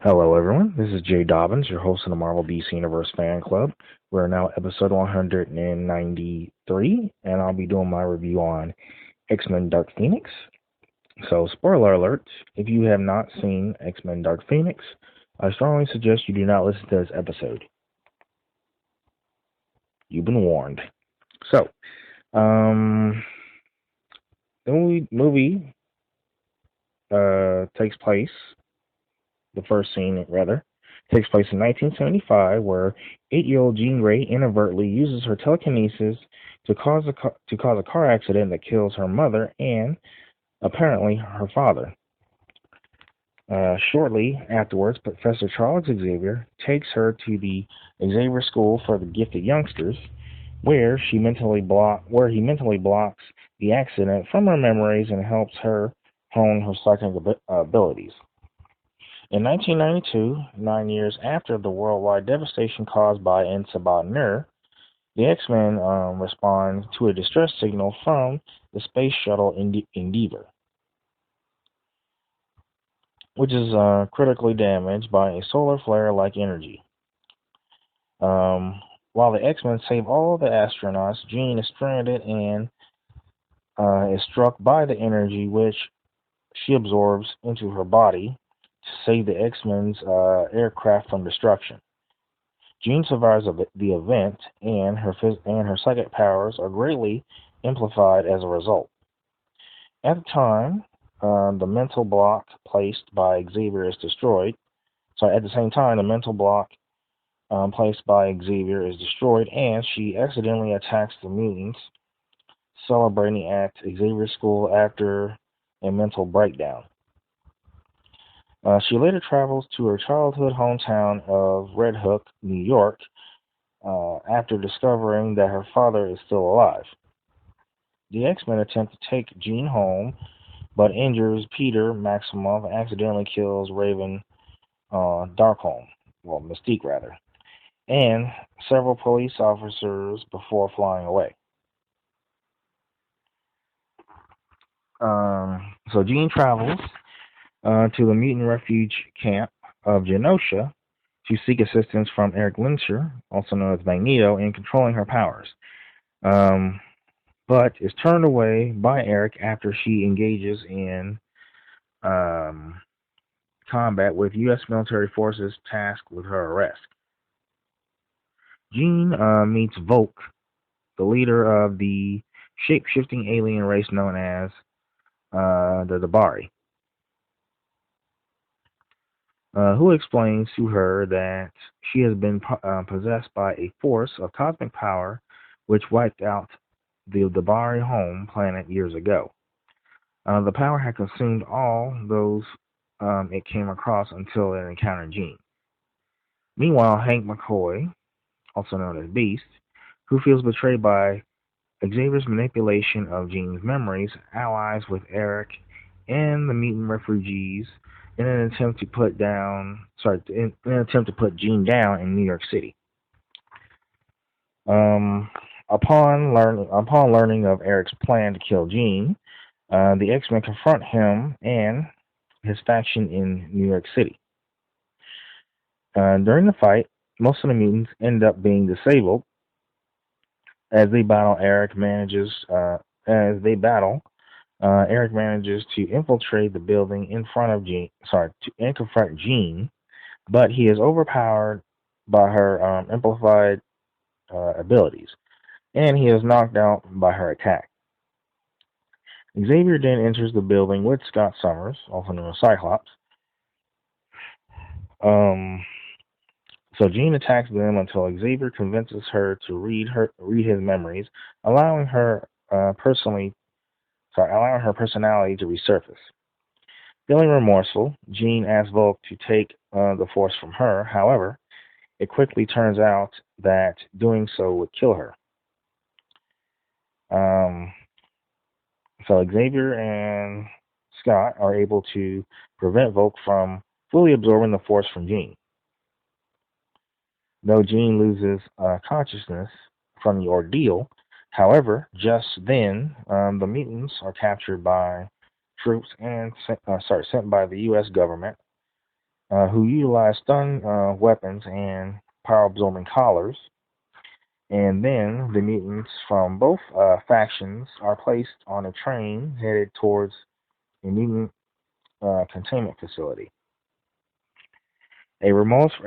Hello, everyone. This is Jay Dobbins, your host of the Marvel DC Universe Fan Club. We're now episode 193, and I'll be doing my review on X-Men Dark Phoenix. So, spoiler alert, if you have not seen X-Men Dark Phoenix, I strongly suggest you do not listen to this episode. You've been warned. So, um, the movie takes place, the first scene, rather, takes place in 1975, where 8-year-old Jean Grey inadvertently uses her telekinesis to cause a car accident that kills her mother and apparently her father. Shortly afterwards, Professor Charles Xavier takes her to the Xavier School for the Gifted Youngsters, where he mentally blocks the accident from her memories and helps her hone her psychic abilities. In 1992, 9 years after the worldwide devastation caused by Sabah Nur, the X-Men respond to a distress signal from the space shuttle Endeavour, which is critically damaged by a solar flare-like energy. While the X-Men save all the astronauts, Jean is stranded and is struck by the energy which she absorbs into her body to save the X-Men's aircraft from destruction. Jean survives the event, and her psychic powers are greatly amplified as a result. At the time, the mental block placed by Xavier is destroyed. Sorry, at the same time, the mental block placed by Xavier is destroyed, and she accidentally attacks the mutants celebrating at Xavier School after a mental breakdown. She later travels to her childhood hometown of Red Hook, New York, after discovering that her father is still alive. The X-Men attempt to take Jean home, but injures Peter Maximoff and accidentally kills Raven Darkholme, well, Mystique rather, and several police officers before flying away. So Jean travels to the mutant refuge camp of Genosha to seek assistance from Eric Lehnsherr, also known as Magneto, in controlling her powers, but is turned away by Eric after she engages in um, combat with U.S. military forces tasked with her arrest. Jean meets Volk, the leader of the shape-shifting alien race known as the Dabari, who explains to her that she has been possessed by a force of cosmic power which wiped out the Dabari home planet years ago. The power had consumed all those it came across until it encountered Jean. Meanwhile, Hank McCoy, also known as Beast, who feels betrayed by Xavier's manipulation of Jean's memories, allies with Eric and the mutant refugees in an attempt to put Jean down in New York City. Upon learning of Eric's plan to kill Jean, the X-Men confront him and his faction in New York City. During the fight, most of the mutants end up being disabled as they battle. Eric manages to infiltrate the building in front of and confront Jean, but he is overpowered by her amplified abilities, and he is knocked out by her attack. Xavier then enters the building with Scott Summers, also known as Cyclops. So Jean attacks them until Xavier convinces her to read his memories, allowing her personality to resurface. Feeling remorseful, Jean asks Volk to take the Force from her. However, it quickly turns out that doing so would kill her. So Xavier and Scott are able to prevent Volk from fully absorbing the Force from Jean. Though Jean loses consciousness from the ordeal, however, just then the mutants are captured by troops and sent by the U.S. government, who utilize stun weapons and power-absorbing collars. And then the mutants from both factions are placed on a train headed towards a mutant containment facility. A remorseful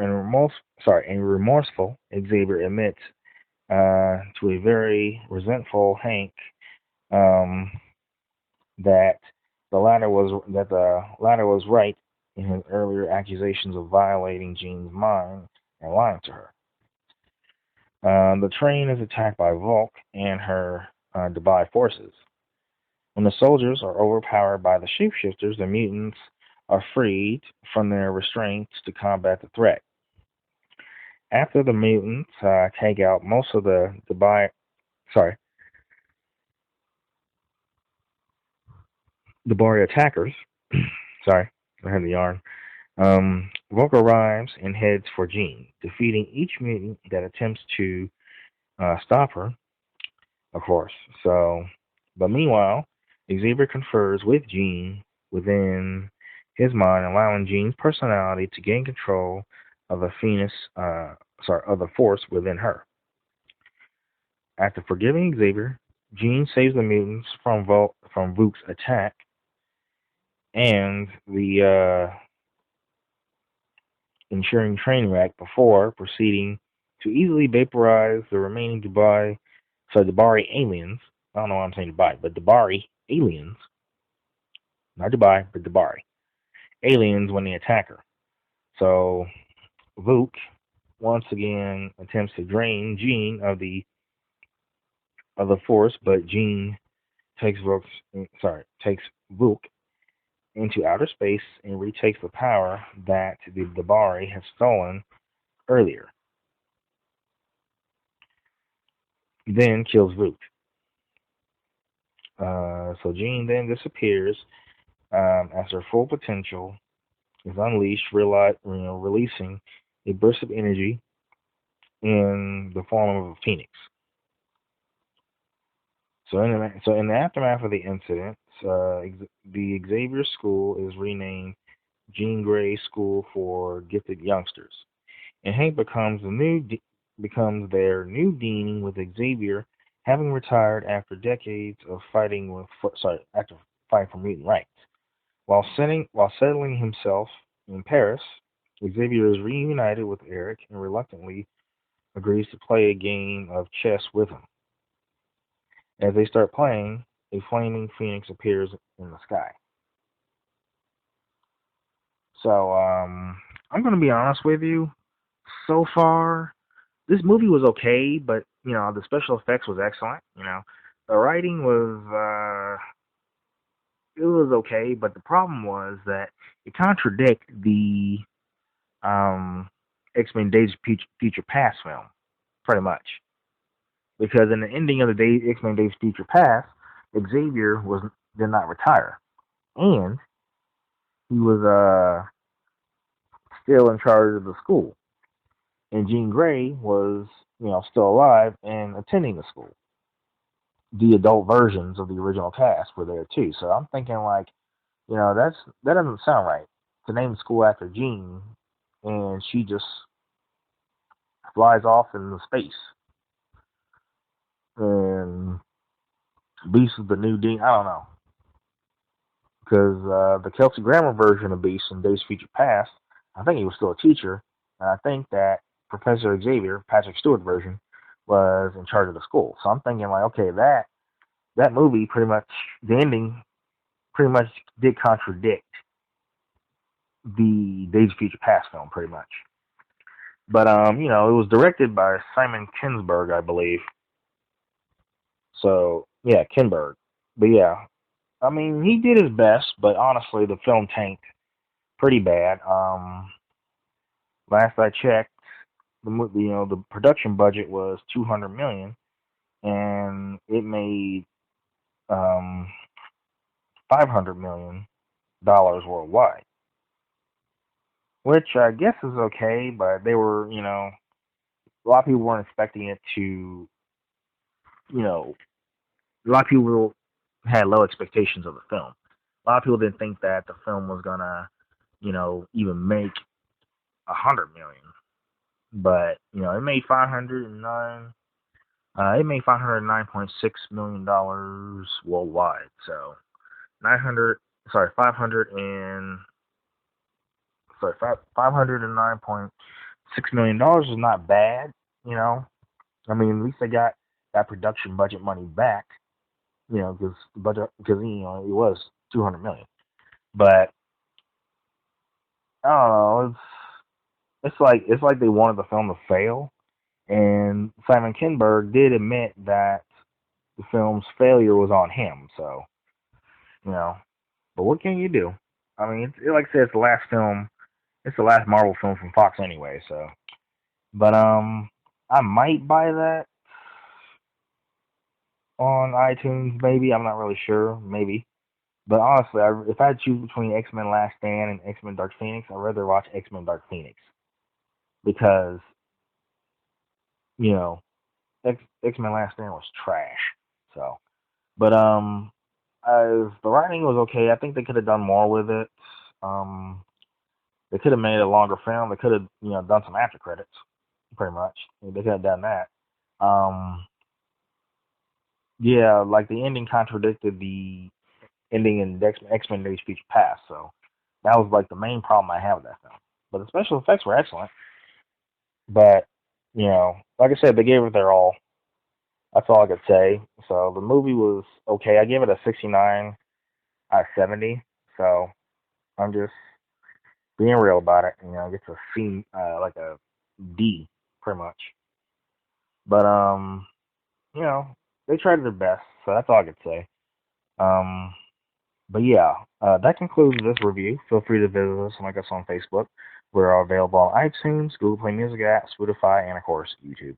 Xavier admits to a very resentful Hank um, that the latter was right in his earlier accusations of violating Jean's mind and lying to her. The train is attacked by Volk and her Dubai forces. When the soldiers are overpowered by the shapeshifters, the mutants are freed from their restraints to combat the threat. After the mutants take out most of the Debari attackers, sorry, I had the yarn. Volk arrives and heads for Jean, defeating each mutant that attempts to stop her, of course. But meanwhile, Xavier confers with Jean within his mind, allowing Jean's personality to gain control of of the force within her. After forgiving Xavier, Jean saves the mutants from Vuk's attack, and the ensuring train wreck before proceeding to easily vaporize the remaining Debari aliens. I don't know why I'm saying Dubai, but Debari aliens, not Dubai, but Debari aliens when they attack her. So Vuk once again attempts to drain Jean of the force, but Jean takes Vuk into outer space and retakes the power that the Debari had stolen earlier. Then kills Vuk. So Jean then disappears as her full potential is unleashed, releasing a burst of energy in the form of a phoenix. So in the aftermath of the incident, the Xavier School is renamed Jean Grey School for Gifted Youngsters, and Hank becomes their new dean, with Xavier having retired after decades of after fighting for mutant rights. While settling himself in Paris, Xavier is reunited with Eric and reluctantly agrees to play a game of chess with him. As they start playing, a flaming phoenix appears in the sky. So, I'm going to be honest with you. So far, this movie was okay, but the special effects was excellent. The writing was it was okay, but the problem was that it contradicted the X-Men Days of Future Past film, pretty much. Because in the ending of the X-Men Days of Future Past, Xavier did not retire, and he was still in charge of the school, and Jean Grey was still alive and attending the school. The adult versions of the original cast were there too, so I'm thinking like, that doesn't sound right to name the school after Jean, and she just flies off into space. And Beast is the new Dean. I don't know. Because the Kelsey Grammer version of Beast in Days of Future Past, I think he was still a teacher. And I think that Professor Xavier, Patrick Stewart version, was in charge of the school. So I'm thinking like, okay, that movie pretty much, the ending pretty much did contradict the Days of Future Past film pretty much. But it was directed by Simon Kinberg, I believe. So yeah, Kinberg. But yeah, I mean, he did his best, but honestly, the film tanked pretty bad. Last I checked, the production budget was $200 million, and it made $500 million worldwide, which I guess is okay. But they were, a lot of people weren't expecting it to, a lot of people had low expectations of the film. A lot of people didn't think that the film was gonna, even make 100 million. But it made 509. It made $509.6 million worldwide. So 900. Sorry, 500 and sorry, 509.6 million dollars is not bad. I mean, at least they got that production budget money back. Because it was 200 million. But I don't know. It's like they wanted the film to fail, and Simon Kinberg did admit that the film's failure was on him. So you know, but what can you do? I mean, like I said, it's the last film. It's the last Marvel film from Fox anyway. So, but I might buy that on iTunes. Maybe I'm not really sure. Maybe. But honestly, if I had to choose between X-Men Last Stand and X-Men Dark Phoenix, I'd rather watch X-Men Dark Phoenix because you know X-Men Last Stand was trash. So, but the writing was okay. I think they could have done more with it. They could have made a longer film. They could have done some after credits, pretty much. They could have done that. Yeah, like the ending contradicted the ending in X-Men Days Future Past. So that was like the main problem I have with that film. But the special effects were excellent. But like I said, they gave it their all. That's all I could say. So the movie was okay. I gave it a 69 out of 70. So I'm just being real about it. It's a C, like a D, pretty much. But they tried their best. So that's all I could say. Um, but yeah, that concludes this review. Feel free to visit us and like us on Facebook. We're available on iTunes, Google Play Music app, Spotify, and of course YouTube.